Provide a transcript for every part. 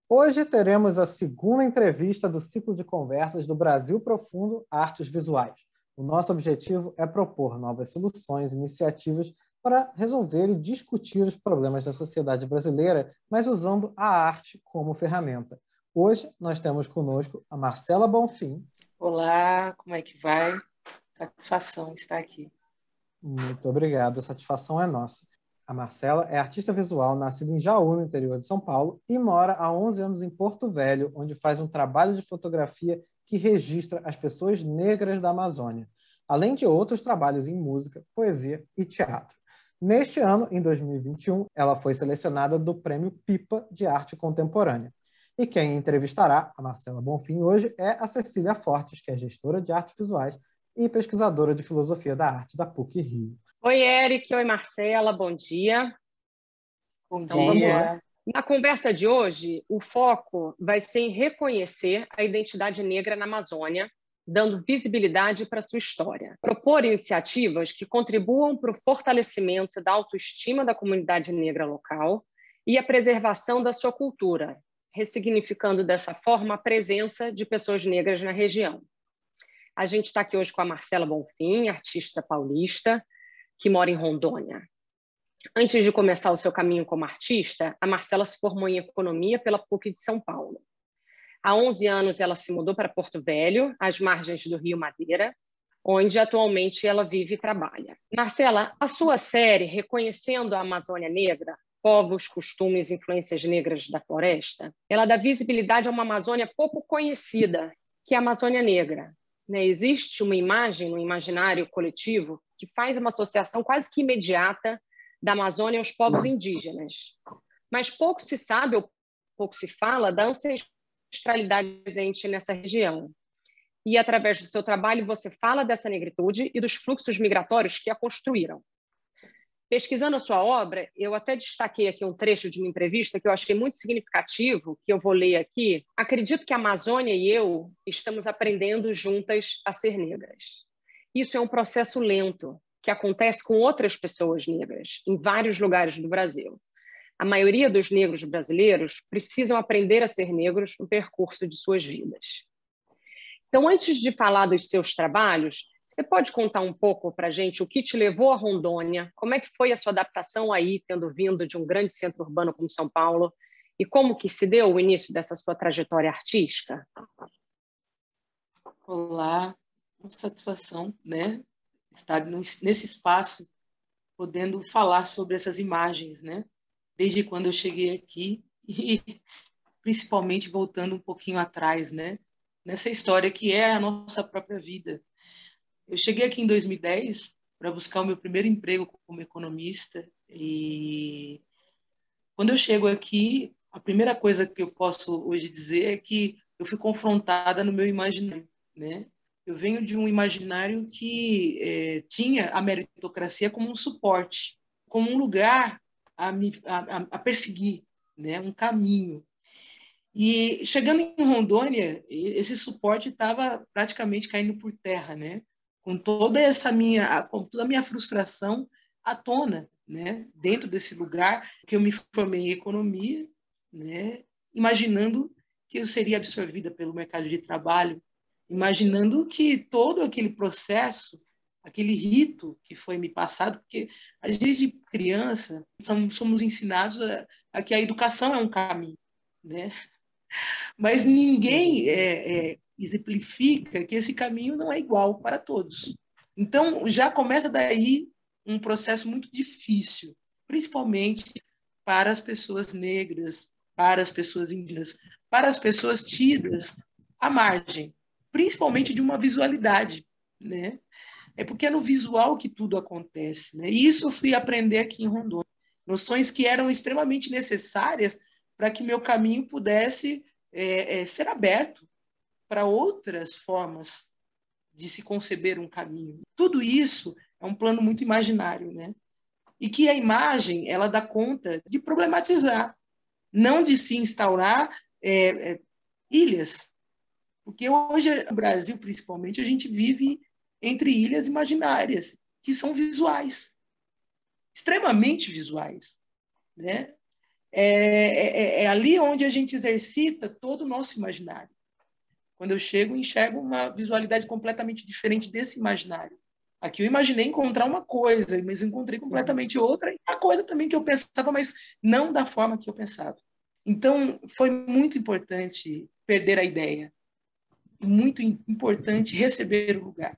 Hoje teremos a segunda entrevista do ciclo de conversas do Brasil Profundo Artes Visuais. O nosso objetivo é propor novas soluções e iniciativas para resolver e discutir os problemas da sociedade brasileira, mas usando a arte como ferramenta. Hoje nós temos conosco a Marcela Bonfim. Olá, como é que vai? Satisfação estar aqui. Muito obrigado, a satisfação é nossa. A Marcela é artista visual, nascida em Jaú, no interior de São Paulo, e mora há 11 anos em Porto Velho, onde faz um trabalho de fotografia que registra as pessoas negras da Amazônia, além de outros trabalhos em música, poesia e teatro. Neste ano, em 2021, ela foi selecionada do Prêmio Pipa de Arte Contemporânea. E quem entrevistará a Marcela Bonfim hoje é a Cecília Fortes, que é gestora de artes visuais e pesquisadora de filosofia da arte da PUC-Rio. Oi, Eric. Oi, Marcela. Bom dia. Bom Então, vamos dia. lá. Na conversa de hoje, o foco vai ser em reconhecer a identidade negra na Amazônia, dando visibilidade para sua história. Propor iniciativas que contribuam para o fortalecimento da autoestima da comunidade negra local e a preservação da sua cultura, ressignificando dessa forma a presença de pessoas negras na região. A gente está aqui hoje com a Marcela Bonfim, artista paulista, que mora em Rondônia. Antes de começar o seu caminho como artista, a Marcela se formou em economia pela PUC de São Paulo. Há 11 anos, ela se mudou para Porto Velho, às margens do Rio Madeira, onde atualmente ela vive e trabalha. Marcela, a sua série Reconhecendo a Amazônia Negra, povos, costumes e influências negras da floresta, ela dá visibilidade a uma Amazônia pouco conhecida, que é a Amazônia Negra. Existe uma imagem no imaginário coletivo que faz uma associação quase que imediata da Amazônia aos povos indígenas. Mas pouco se sabe ou pouco se fala da ancestralidade presente nessa região. E, através do seu trabalho, você fala dessa negritude e dos fluxos migratórios que a construíram. Pesquisando a sua obra, eu até destaquei aqui um trecho de uma entrevista que eu achei muito significativo, que eu vou ler aqui. Acredito que a Amazônia e eu estamos aprendendo juntas a ser negras. Isso é um processo lento, que acontece com outras pessoas negras, em vários lugares do Brasil. A maioria dos negros brasileiros precisam aprender a ser negros no percurso de suas vidas. Então, antes de falar dos seus trabalhos, você pode contar um pouco para a gente o que te levou a Rondônia, como é que foi a sua adaptação aí, tendo vindo de um grande centro urbano como São Paulo, e como que se deu o início dessa sua trajetória artística? Olá, uma satisfação, né? Estar nesse espaço, podendo falar sobre essas imagens, né? Desde quando eu cheguei aqui e principalmente voltando um pouquinho atrás, né? Nessa história que é a nossa própria vida. Eu cheguei aqui em 2010 para buscar o meu primeiro emprego como economista e quando eu chego aqui, a primeira coisa que eu posso hoje dizer é que eu fui confrontada no meu imaginário, né? Eu venho de um imaginário que tinha a meritocracia como um suporte, como um lugar a perseguir, né? Um caminho. E chegando em Rondônia, esse suporte estava praticamente caindo por terra, né? Com toda a minha frustração à tona, né? Dentro desse lugar que eu me formei em economia, né? Imaginando que eu seria absorvida pelo mercado de trabalho, imaginando que todo aquele processo, aquele rito que foi me passado, porque desde criança somos ensinados a que a educação é um caminho, né? Mas ninguém exemplifica que esse caminho não é igual para todos. Então, já começa daí um processo muito difícil, principalmente para as pessoas negras, para as pessoas indígenas, para as pessoas tidas à margem, principalmente de uma visualidade, né? É porque é no visual que tudo acontece, né? E isso eu fui aprender aqui em Rondônia. Noções que eram extremamente necessárias para que meu caminho pudesse ser aberto para outras formas de se conceber um caminho. Tudo isso é um plano muito imaginário, né? E que a imagem ela dá conta de problematizar, não de se instaurar ilhas. Porque hoje, no Brasil, principalmente, a gente vive entre ilhas imaginárias, que são visuais, extremamente visuais, né? é ali onde a gente exercita todo o nosso imaginário. Quando eu chego, enxergo uma visualidade completamente diferente desse imaginário. Aqui eu imaginei encontrar uma coisa, mas encontrei completamente outra, e uma coisa também que eu pensava, mas não da forma que eu pensava. Então, foi muito importante perder a ideia, muito importante receber o lugar.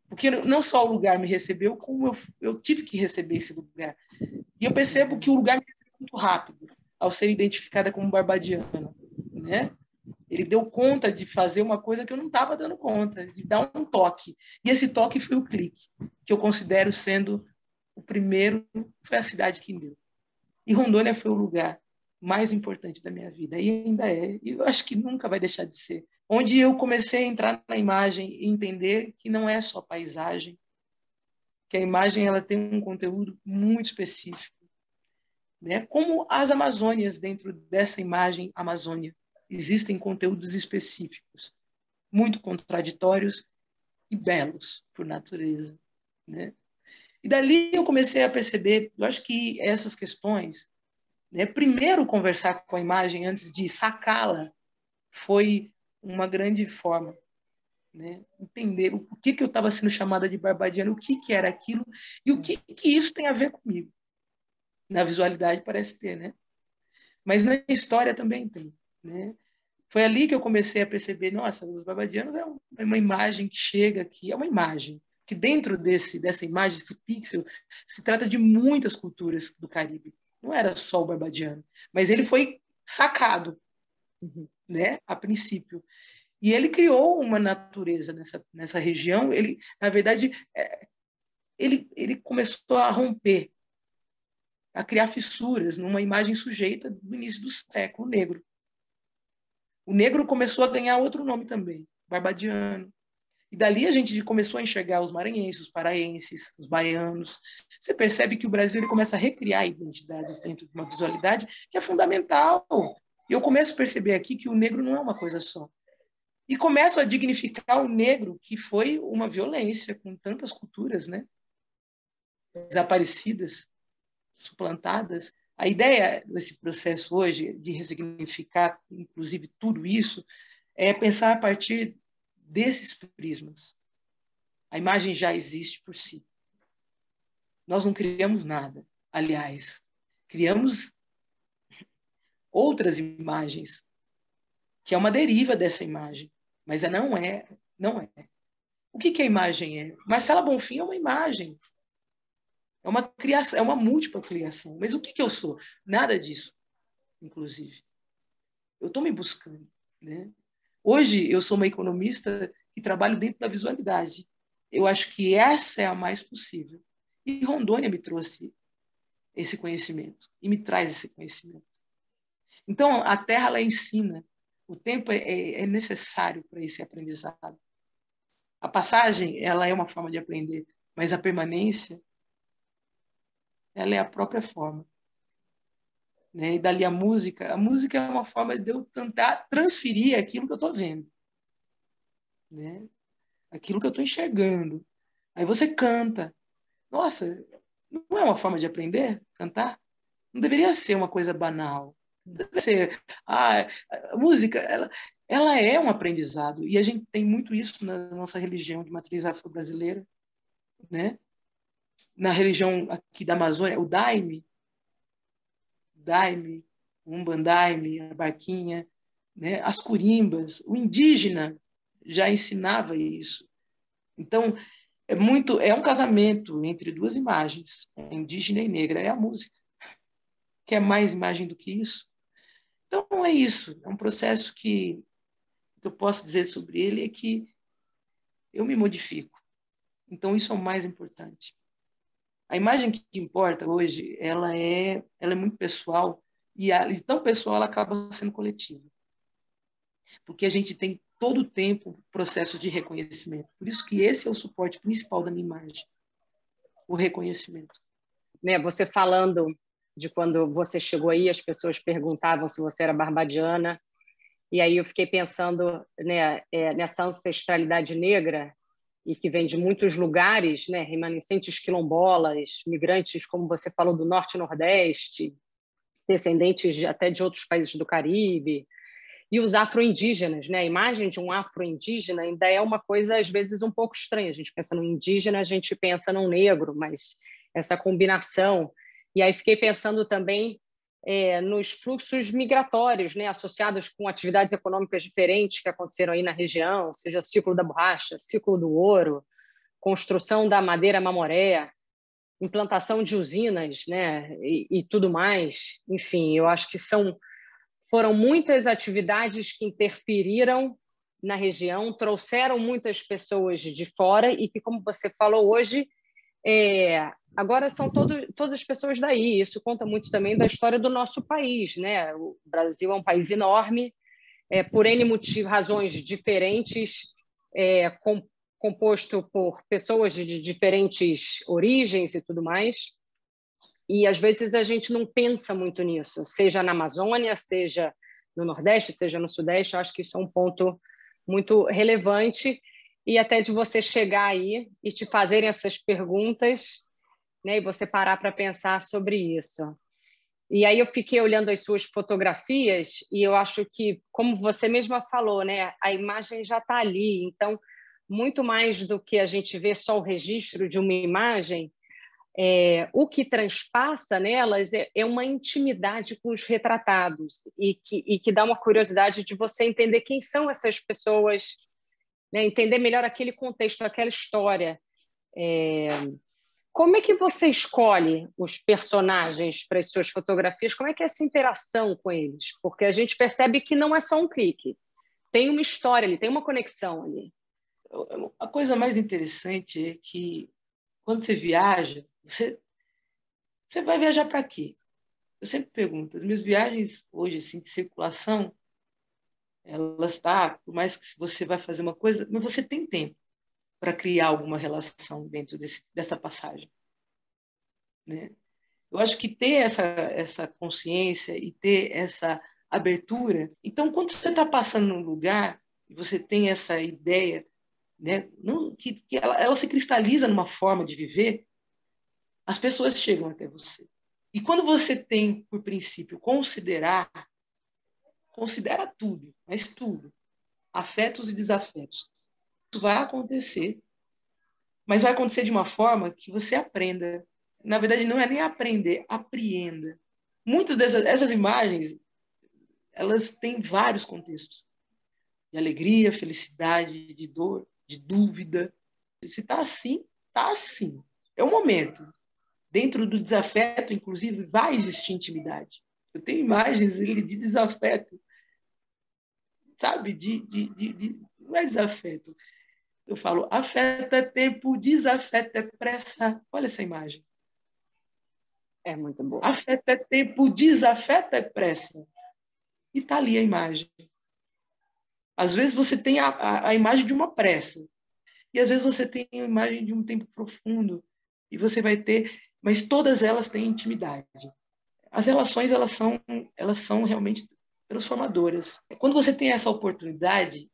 Porque não só o lugar me recebeu, como eu tive que receber esse lugar. E eu percebo que o lugar me recebeu muito rápido, ao ser identificada como barbadiana, né? Ele deu conta de fazer uma coisa que eu não estava dando conta, de dar um toque. E esse toque foi o clique, que eu considero sendo o primeiro, foi a cidade que deu. E Rondônia foi o lugar mais importante da minha vida, e ainda é, e eu acho que nunca vai deixar de ser. Onde eu comecei a entrar na imagem e entender que não é só paisagem, que a imagem ela tem um conteúdo muito específico, né? Como as Amazônias, dentro dessa imagem Amazônia, existem conteúdos específicos, muito contraditórios e belos por natureza, né? E dali eu comecei a perceber, eu acho que essas questões, né, primeiro conversar com a imagem antes de sacá-la, foi uma grande forma, né? Entender o que eu estava sendo chamada de barbadiana, o que era aquilo e o que isso tem a ver comigo. Na visualidade parece ter, né? Mas na história também tem, né? Foi ali que eu comecei a perceber, nossa, os barbadianos é uma imagem que chega aqui, é uma imagem que dentro dessa imagem, esse pixel, se trata de muitas culturas do Caribe. Não era só o barbadiano, mas ele foi sacado, né, a princípio. E ele criou uma natureza nessa região. Ele, na verdade, ele começou a romper, a criar fissuras numa imagem sujeita do início do século negro. O negro começou a ganhar outro nome também, barbadiano. E dali a gente começou a enxergar os maranhenses, os paraenses, os baianos. Você percebe que o Brasil ele começa a recriar identidades dentro de uma visualidade que é fundamental. E eu começo a perceber aqui que o negro não é uma coisa só. E começo a dignificar o negro, que foi uma violência com tantas culturas, né? Desaparecidas, suplantadas. A ideia desse processo hoje de ressignificar, inclusive, tudo isso, é pensar a partir desses prismas. A imagem já existe por si. Nós não criamos nada. Aliás, criamos outras imagens, que é uma deriva dessa imagem, mas não é. O que a imagem é? Marcela Bonfim é uma imagem. É uma criação, é uma múltipla criação. Mas o que eu sou? Nada disso, inclusive. Eu estou me buscando, né? Hoje eu sou uma economista que trabalho dentro da visualidade. Eu acho que essa é a mais possível. E Rondônia me trouxe esse conhecimento e me traz esse conhecimento. Então a terra ela ensina. O tempo é necessário para esse aprendizado. A passagem ela é uma forma de aprender, mas a permanência ela é a própria forma. Né? E dali a música é uma forma de eu tentar transferir aquilo que eu estou vendo, né? Aquilo que eu estou enxergando. Aí você canta. Nossa, não é uma forma de aprender? Cantar? Não deveria ser uma coisa banal. Não deveria ser. A música, ela é um aprendizado. E a gente tem muito isso na nossa religião de matriz afro-brasileira, né? Na religião aqui da Amazônia, o Daime, o Umbandaime, a Barquinha, né? As curimbas, o indígena já ensinava isso. Então, é um casamento entre duas imagens, indígena e negra, é a música. Quer mais imagem do que isso? Então, é isso. É um processo que o que eu posso dizer sobre ele é que eu me modifico. Então, isso é o mais importante. A imagem que importa hoje, ela é muito pessoal, e tão pessoal ela acaba sendo coletiva. Porque a gente tem todo o tempo processos de reconhecimento. Por isso que esse é o suporte principal da minha imagem, o reconhecimento. Né, você falando de quando você chegou aí, as pessoas perguntavam se você era barbadiana, e aí eu fiquei pensando, né, nessa ancestralidade negra, e que vem de muitos lugares, né, remanescentes quilombolas, migrantes, como você falou, do Norte e Nordeste, descendentes até de outros países do Caribe, e os afro-indígenas, né? A imagem de um afro-indígena ainda é uma coisa, às vezes, um pouco estranha. A gente pensa no indígena, a gente pensa no negro, mas essa combinação. E aí fiquei pensando também nos fluxos migratórios, né? Associados com atividades econômicas diferentes que aconteceram aí na região, seja ciclo da borracha, ciclo do ouro, construção da madeira mamoré, implantação de usinas, né? E tudo mais. Enfim, eu acho que foram muitas atividades que interferiram na região, trouxeram muitas pessoas de fora e que, como você falou hoje, agora são todas as pessoas daí. Isso conta muito também da história do nosso país, né? O Brasil é um país enorme, por N razões diferentes, composto por pessoas de diferentes origens e tudo mais. E, às vezes, a gente não pensa muito nisso, seja na Amazônia, seja no Nordeste, seja no Sudeste. Eu acho que isso é um ponto muito relevante. E até de você chegar aí e te fazerem essas perguntas, né, e você parar para pensar sobre isso. E aí eu fiquei olhando as suas fotografias e eu acho que, como você mesma falou, né, a imagem já está ali. Então, muito mais do que a gente vê só o registro de uma imagem, o que transpassa nelas é uma intimidade com os retratados e que dá uma curiosidade de você entender quem são essas pessoas, né? Entender melhor aquele contexto, aquela história. Como é que você escolhe os personagens para as suas fotografias? Como é que é essa interação com eles? Porque a gente percebe que não é só um clique. Tem uma história ali, tem uma conexão ali. A coisa mais interessante é que, quando você viaja, você vai viajar para quê? Eu sempre pergunto, as minhas viagens hoje, assim, de circulação, elas por mais que você vai fazer uma coisa, mas você tem tempo para criar alguma relação dentro dessa passagem, né? Eu acho que ter essa consciência e ter essa abertura. Então, quando você está passando num lugar e você tem essa ideia, né, que ela se cristaliza numa forma de viver, as pessoas chegam até você. E quando você tem, por princípio, considera tudo, mas tudo, afetos e desafetos. Isso vai acontecer, mas vai acontecer de uma forma que você aprenda. Na verdade, não é nem aprender, apreenda. Muitas dessas imagens, elas têm vários contextos. De alegria, felicidade, de dor, de dúvida. Se está assim, está assim. É um momento. Dentro do desafeto, inclusive, vai existir intimidade. Eu tenho imagens de desafeto, sabe? Não é desafeto. Eu falo, afeto é tempo, desafeto é pressa. Olha essa imagem. É muito boa. Afeto é tempo, desafeto é pressa. E está ali a imagem. Às vezes você tem a imagem de uma pressa. E às vezes você tem a imagem de um tempo profundo. E você vai ter... Mas todas elas têm intimidade. As relações, elas são realmente transformadoras. Quando você tem essa oportunidade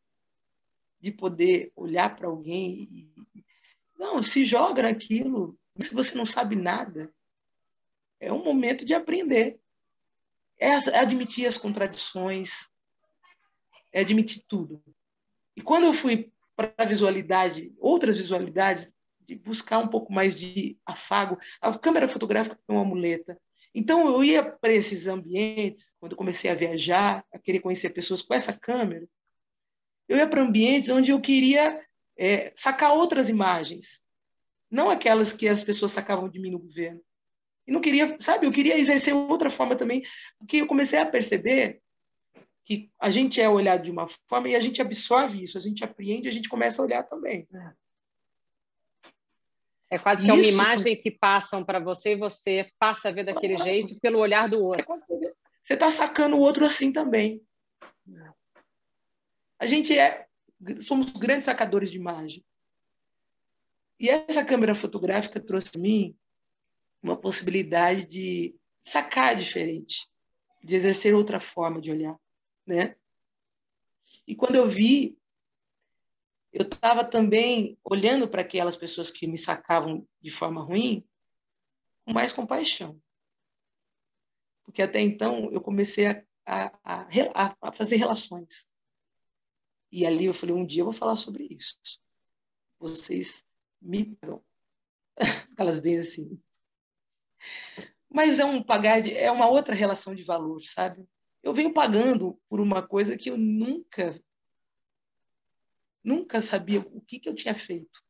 de poder olhar para alguém e... Não, se joga naquilo. Se você não sabe nada, é um momento de aprender. É admitir as contradições, é admitir tudo. E quando eu fui para a visualidade, outras visualidades, de buscar um pouco mais de afago, a câmera fotográfica é uma muleta. Então, eu ia para esses ambientes, quando eu comecei a viajar, a querer conhecer pessoas com essa câmera, eu ia para ambientes onde eu queria sacar outras imagens, não aquelas que as pessoas sacavam de mim no governo. E não queria, sabe, eu queria exercer outra forma também, porque eu comecei a perceber que a gente é olhado de uma forma e a gente absorve isso, a gente apreende, a gente começa a olhar também. É quase que é uma imagem que passam para você e você passa a ver daquele jeito pelo olhar do outro. Você está sacando o outro assim também. A gente somos grandes sacadores de imagem. E essa câmera fotográfica trouxe para mim uma possibilidade de sacar diferente, de exercer outra forma de olhar, né? E quando eu vi, eu estava também olhando para aquelas pessoas que me sacavam de forma ruim com mais compaixão. porque até então eu comecei a fazer relações. E ali eu falei, um dia eu vou falar sobre isso. Vocês me pagam. Aquelas bem assim. Mas é uma outra relação de valor, sabe? Eu venho pagando por uma coisa que eu nunca sabia o que eu tinha feito.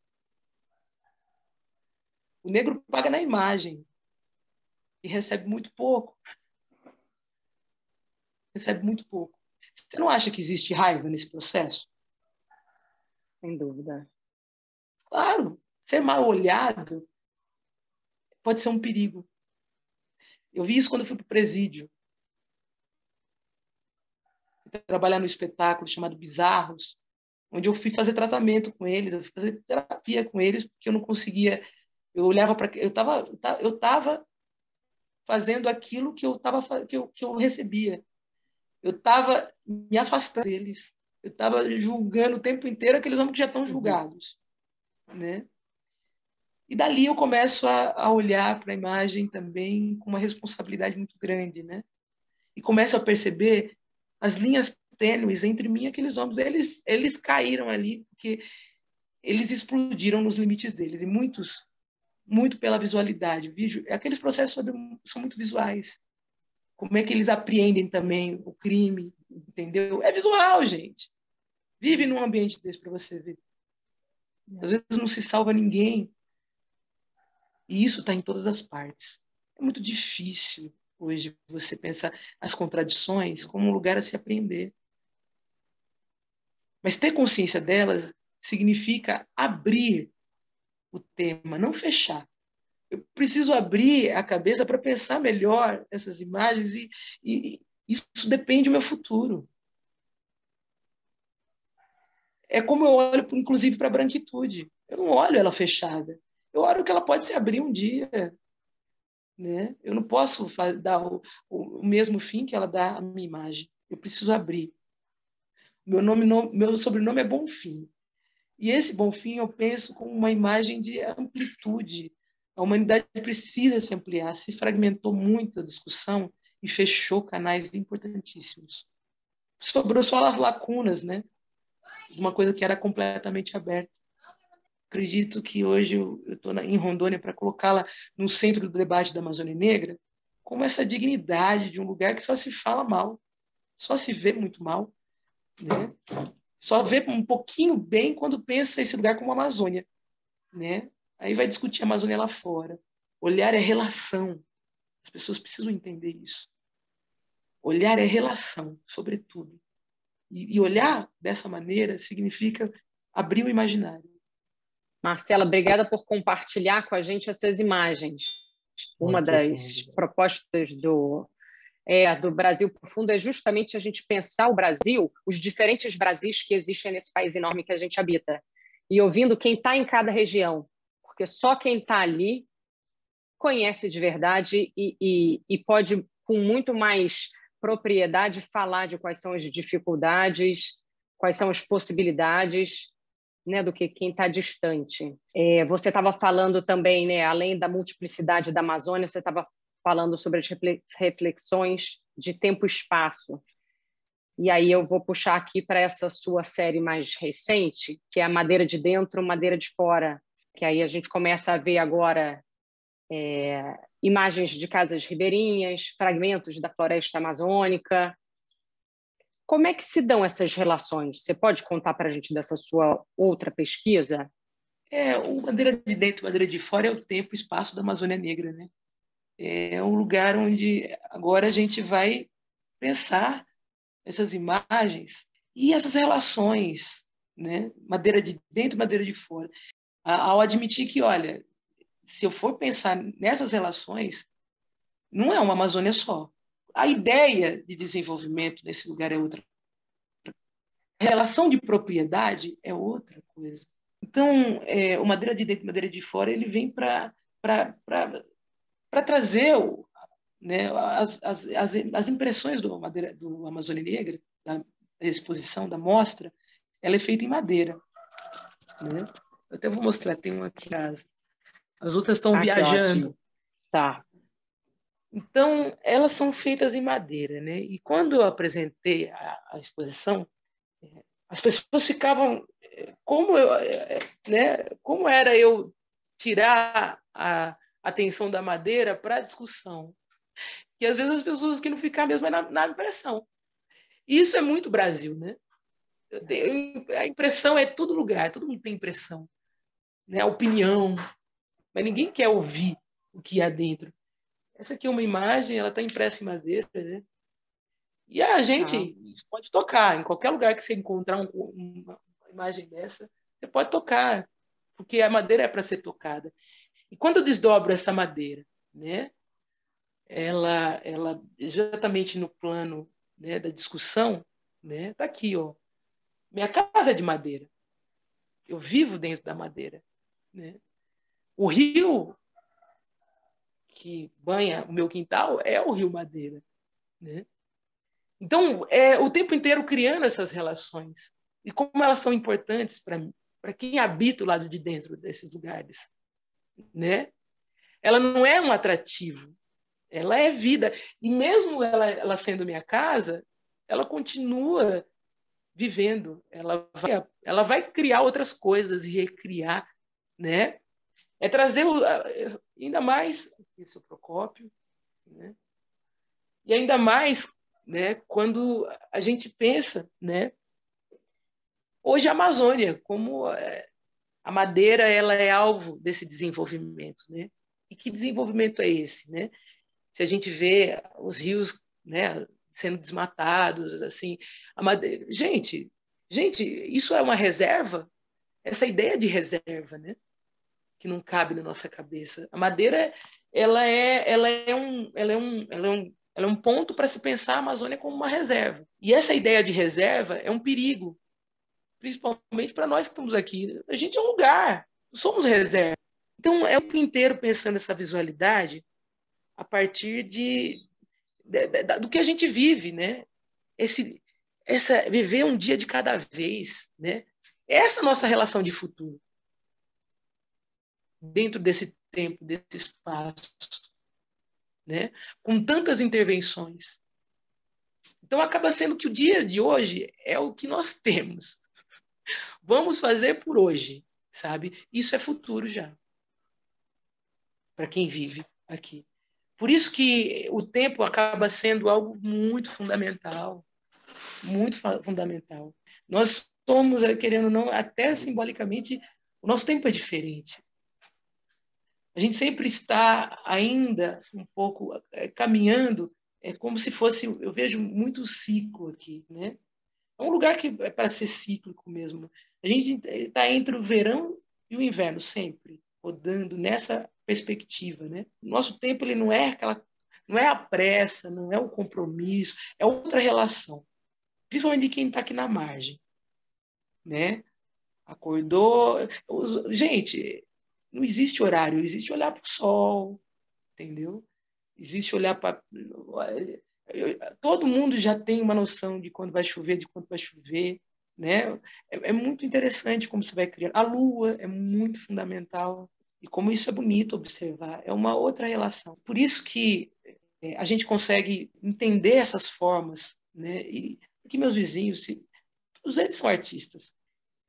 O negro paga na imagem e recebe muito pouco. Recebe muito pouco. Você não acha que existe raiva nesse processo? Sem dúvida. Claro, ser mal olhado pode ser um perigo. Eu vi isso quando eu fui para o presídio. Trabalhar no espetáculo chamado Bizarros, onde eu fui fazer tratamento com eles, eu fui fazer terapia com eles, porque eu não conseguia. Eu olhava para. Eu estava fazendo aquilo que eu recebia. Eu estava me afastando deles. Eu estava julgando o tempo inteiro aqueles homens que já estão julgados. Né? E dali eu começo a olhar para a imagem também com uma responsabilidade muito grande. Né? E começo a perceber as linhas tênues entre mim e aqueles homens. Eles caíram ali porque eles explodiram nos limites deles. E muitos, muito pela visualidade. Aqueles processos são muito visuais. Como é que eles apreendem também o crime, entendeu? É visual, gente. Vive num ambiente desse para você ver. Às vezes não se salva ninguém. E isso está em todas as partes. É muito difícil hoje você pensar as contradições como um lugar a se aprender. Mas ter consciência delas significa abrir o tema, não fechar. Eu preciso abrir a cabeça para pensar melhor essas imagens e isso depende do meu futuro. É como eu olho, inclusive, para a branquitude. Eu não olho ela fechada. Eu olho que ela pode se abrir um dia. Né? Eu não posso dar o mesmo fim que ela dá à minha imagem. Eu preciso abrir. Meu sobrenome é Bonfim. E esse Bonfim eu penso como uma imagem de amplitude. A humanidade precisa se ampliar. Se fragmentou muito a discussão e fechou canais importantíssimos. Sobrou só as lacunas, né? De uma coisa que era completamente aberta. Acredito que hoje eu estou em Rondônia para colocá-la no centro do debate da Amazônia Negra, como essa dignidade de um lugar que só se fala mal, só se vê muito mal, né? Só vê um pouquinho bem quando pensa esse lugar como Amazônia, né? Aí vai discutir a Amazônia lá fora. Olhar é relação. As pessoas precisam entender isso. Olhar é relação, sobretudo. E olhar dessa maneira significa abrir o imaginário. Marcela, obrigada por compartilhar com a gente essas imagens. Uma das propostas do Brasil Profundo é justamente a gente pensar o Brasil, os diferentes Brasis que existem nesse país enorme que a gente habita, e ouvindo quem está em cada região, porque só quem está ali conhece de verdade e pode, com muito mais propriedade, falar de quais são as dificuldades, quais são as possibilidades, né, do que quem está distante. Você estava falando também, né, além da multiplicidade da Amazônia, você estava falando sobre as reflexões de tempo e espaço. E aí eu vou puxar aqui para essa sua série mais recente, que é a Madeira de Dentro, Madeira de Fora, que aí a gente começa a ver agora imagens de casas ribeirinhas, fragmentos da floresta amazônica. Como é que se dão essas relações? Você pode contar para a gente dessa sua outra pesquisa? O Madeira de Dentro, Madeira de Fora é o tempo e espaço da Amazônia Negra, né? É um lugar onde agora a gente vai pensar essas imagens e essas relações, né? Madeira de dentro, madeira de fora. Ao admitir que, olha, se eu for pensar nessas relações, não é uma Amazônia só. A ideia de desenvolvimento nesse lugar é outra. A relação de propriedade é outra coisa. Então, o madeira de dentro, madeira de fora, ele vem para trazer né, as impressões do Amazônia Negra, da exposição, da mostra, ela é feita em madeira. Né? Eu até vou mostrar, tem uma aqui em casa. As outras estão viajando. Tá. Então, elas são feitas em madeira, né? E quando eu apresentei a exposição, as pessoas ficavam como era eu tirar a atenção da madeira para a discussão. E às vezes as pessoas que não ficam mesmo é na impressão. E isso é muito Brasil, né? A impressão é todo lugar, todo mundo tem impressão, né? A opinião, mas ninguém quer ouvir o que há dentro. Essa aqui é uma imagem, ela está impressa em madeira, né? E a gente pode tocar, em qualquer lugar que você encontrar uma imagem dessa, você pode tocar, porque a madeira é para ser tocada. E quando eu desdobro essa madeira, né, ela exatamente no plano, né, da discussão, né, tá aqui, ó. Minha casa é de madeira. Eu vivo dentro da madeira, né? O rio que banha o meu quintal é o Rio Madeira, né? Então, o tempo inteiro criando essas relações. E como elas são importantes para quem habita o lado de dentro desses lugares, né? Ela não é um atrativo, ela é vida. E mesmo ela sendo minha casa, ela continua vivendo, ela vai criar outras coisas e recriar, né? É trazer ainda mais isso, Procópio, né? E ainda mais, né, quando a gente pensa, né, hoje a Amazônia, como a madeira ela é alvo desse desenvolvimento, né? E que desenvolvimento é esse, né? Se a gente vê os rios, né, sendo desmatados, assim, a madeira... gente, isso é uma reserva? Essa ideia de reserva, né? Que não cabe na nossa cabeça. A madeira, ela é um ponto para se pensar a Amazônia como uma reserva. E essa ideia de reserva é um perigo, principalmente para nós que estamos aqui. A gente é um lugar, somos reserva. Então, é o tempo inteiro pensando essa visualidade a partir do que a gente vive, né? Viver um dia de cada vez, né? Essa é a nossa relação de futuro dentro desse tempo, desse espaço, né? Com tantas intervenções. Então, acaba sendo que o dia de hoje é o que nós temos. Vamos fazer por hoje, sabe? Isso é futuro já, para quem vive aqui. Por isso que o tempo acaba sendo algo muito fundamental, muito fundamental. Nós somos, querendo ou não, até simbolicamente, o nosso tempo é diferente. A gente sempre está ainda um pouco caminhando, como se fosse, eu vejo muito ciclo aqui, né? É um lugar que é para ser cíclico mesmo. A gente está entre o verão e o inverno sempre, rodando nessa perspectiva, né? Nosso tempo ele não é não é a pressa, não é o compromisso, é outra relação, principalmente de quem está aqui na margem, né? Acordou, gente, não existe horário, existe olhar para o sol, entendeu? Existe olhar para... Todo mundo já tem uma noção de quando vai chover, de quando vai chover, né? É muito interessante como você vai criar. A lua é muito fundamental e como isso é bonito observar. É uma outra relação. Por isso que a gente consegue entender essas formas, né? E aqui meus vizinhos, todos eles são artistas.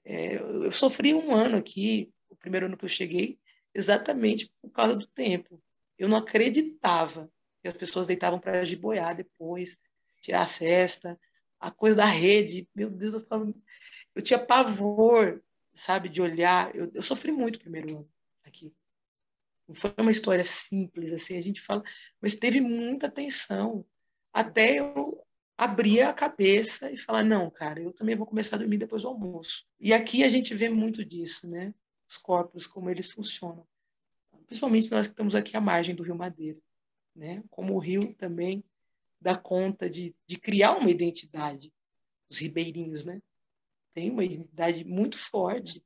Eu sofri um ano aqui, o primeiro ano que eu cheguei, exatamente por causa do tempo. Eu não acreditava que as pessoas deitavam para jiboiar depois, tirar a cesta, a coisa da rede. Meu Deus, eu tinha pavor, sabe, de olhar. Eu sofri muito o primeiro ano aqui. Não foi uma história simples, assim, a gente fala, mas teve muita tensão. Até eu abrir a cabeça e falar, não, cara, eu também vou começar a dormir depois do almoço. E aqui a gente vê muito disso, né? Os corpos, como eles funcionam. Principalmente nós que estamos aqui à margem do Rio Madeira, né? Como o rio também dá conta de criar uma identidade. Os ribeirinhos, né? Tem uma identidade muito forte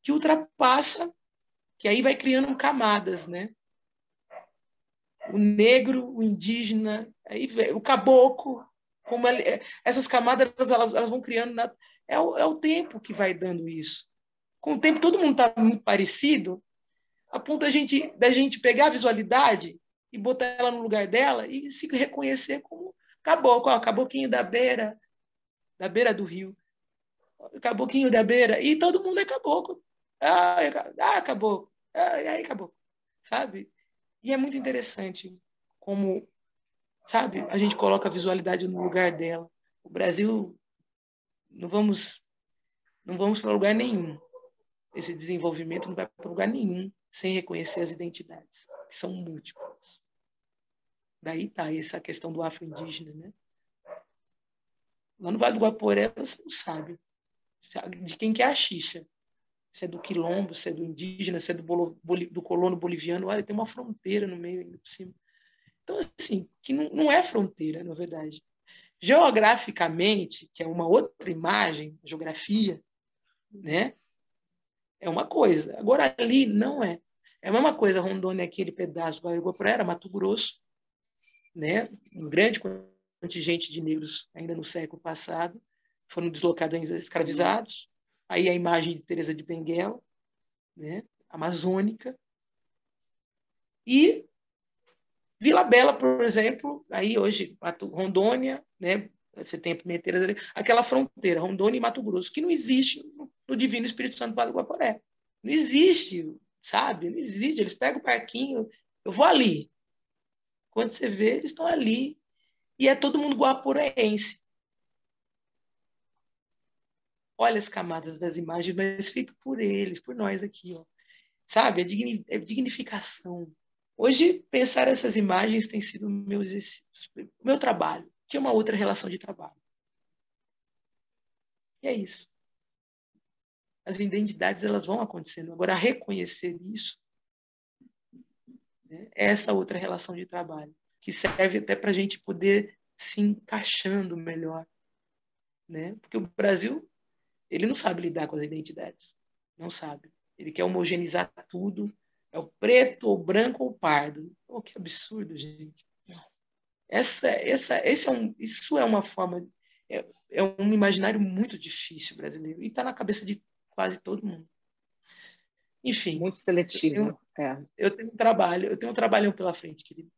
que ultrapassa, que aí vai criando camadas, né? O negro, o indígena, aí o caboclo, como essas camadas elas vão criando. É o tempo que vai dando isso. Com o tempo, todo mundo está muito parecido, a ponto da gente pegar a visualidade e botar ela no lugar dela e se reconhecer como caboclo, ó, caboquinho da beira do rio, caboquinho da beira, e todo mundo é caboclo. Caboclo. Aí, caboclo. Sabe? E é muito interessante como, sabe, a gente coloca a visualidade no lugar dela. O Brasil, não vamos para lugar nenhum. Esse desenvolvimento não vai para lugar nenhum sem reconhecer as identidades, que são múltiplas. Daí está essa questão do afro-indígena, né? Lá no Vale do Guaporé, você não sabe de quem que é a xixa. Se é do quilombo, se é do indígena, se é do colono boliviano. Olha, tem uma fronteira no meio ainda por cima. Então, assim, que não é fronteira, na verdade. Geograficamente, que é uma outra imagem, geografia, né? É uma coisa. Agora, ali não é. É a mesma coisa, Rondônia, aquele pedaço do Vale do Guaporé, era Mato Grosso, né? Um grande contingente de negros ainda no século passado foram deslocados, escravizados. Aí a imagem de Teresa de Benguela, né? Amazônica. E Vila Bela, por exemplo, aí hoje, Rondônia, né? Você tem a Pimenteira, aquela fronteira, Rondônia e Mato Grosso, que não existe no Divino Espírito Santo do Vale do Guaporé. Não existe, sabe? Não existe. Eles pegam o barquinho, eu vou ali. Quando você vê, eles estão ali. E é todo mundo guaporense. Olha as camadas das imagens, mas feito por eles, por nós aqui, ó. Sabe? É dignificação. Hoje, pensar essas imagens tem sido o meu exercício, o meu trabalho, que é uma outra relação de trabalho. E é isso. As identidades, elas vão acontecendo. Agora, reconhecer isso, né, é essa outra relação de trabalho, que serve até para a gente poder se encaixando melhor. Né? Porque o Brasil, ele não sabe lidar com as identidades. Não sabe. Ele quer homogeneizar tudo. É o preto, ou branco, ou pardo. Oh, que absurdo, gente. Isso é uma forma... É um imaginário muito difícil brasileiro. E está na cabeça de quase todo mundo. Enfim. Muito seletivo. Eu tenho um trabalhão pela frente, querido.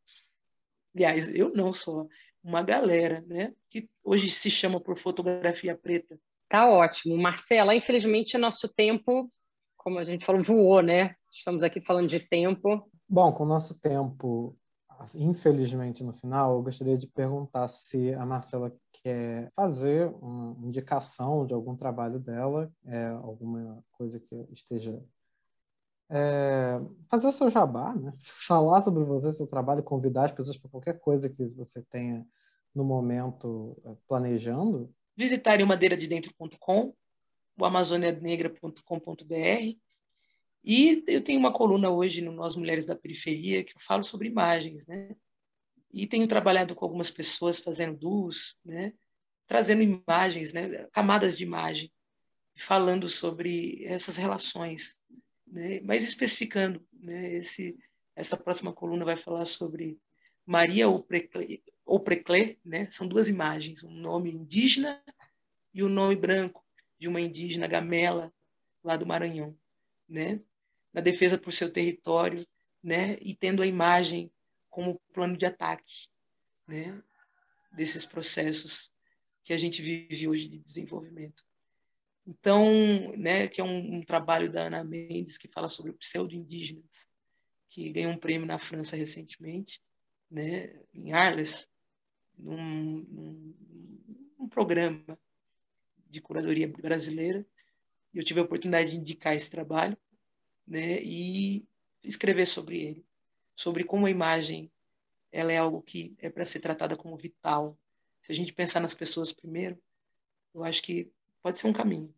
Aliás, eu não só. Uma galera, né? Que hoje se chama por fotografia preta. Tá ótimo. Marcela, infelizmente, nosso tempo, como a gente falou, voou, né? Estamos aqui falando de tempo. Bom, com o nosso tempo, infelizmente, no final, eu gostaria de perguntar se a Marcela quer fazer uma indicação de algum trabalho dela, alguma coisa que esteja... fazer o seu jabá, né? Falar sobre você, seu trabalho, convidar as pessoas para qualquer coisa que você tenha no momento planejando. Visitarem o madeiradedentro.com, o amazonianegra.com.br, e eu tenho uma coluna hoje no Nós Mulheres da Periferia que eu falo sobre imagens, né? E tenho trabalhado com algumas pessoas fazendo duos, né? Trazendo imagens, né? Camadas de imagem, falando sobre essas relações, né? Mas especificando, né? Essa próxima coluna vai falar sobre Maria ou Preclé, né? São duas imagens, um nome indígena e um nome branco de uma indígena gamela lá do Maranhão, né? Na defesa por seu território, né? E tendo a imagem como plano de ataque, né? Desses processos que a gente vive hoje de desenvolvimento. Então, né? Que é um trabalho da Ana Mendes que fala sobre o pseudo-indígenas, que ganhou um prêmio na França recentemente, né? Em Arles, num programa de curadoria brasileira. Eu tive a oportunidade de indicar esse trabalho, né, e escrever sobre ele, sobre como a imagem ela é algo que é para ser tratada como vital. Se a gente pensar nas pessoas primeiro, eu acho que pode ser um caminho.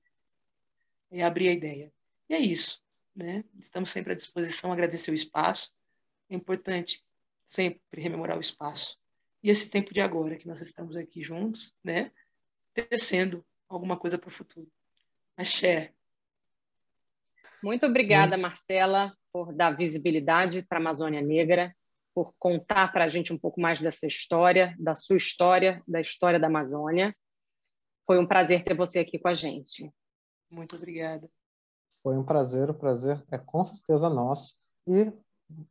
É abrir a ideia. E é isso, né? Estamos sempre à disposição, agradecer o espaço. É importante sempre rememorar o espaço. E esse tempo de agora, que nós estamos aqui juntos, né, tecendo alguma coisa para o futuro. Axé. Muito obrigada, Marcela, por dar visibilidade para a Amazônia Negra, por contar para a gente um pouco mais dessa história, da sua história, da história da Amazônia. Foi um prazer ter você aqui com a gente. Muito obrigada. Foi um prazer, o prazer é com certeza nosso. E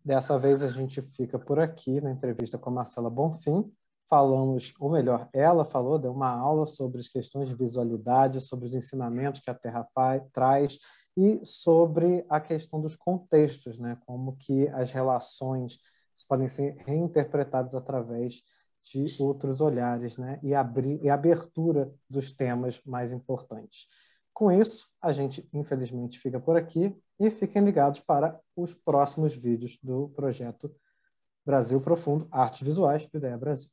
Dessa vez a gente fica por aqui na entrevista com a Marcela Bonfim. Falamos, ou melhor, ela falou, deu uma aula sobre as questões de visualidade, sobre os ensinamentos que a Terra traz e sobre a questão dos contextos, né? Como que as relações podem ser reinterpretadas através de outros olhares, né? E a abertura dos temas mais importantes. Com isso, a gente, infelizmente, fica por aqui e fiquem ligados para os próximos vídeos do projeto Brasil Profundo, Artes Visuais do IDEA Brasil.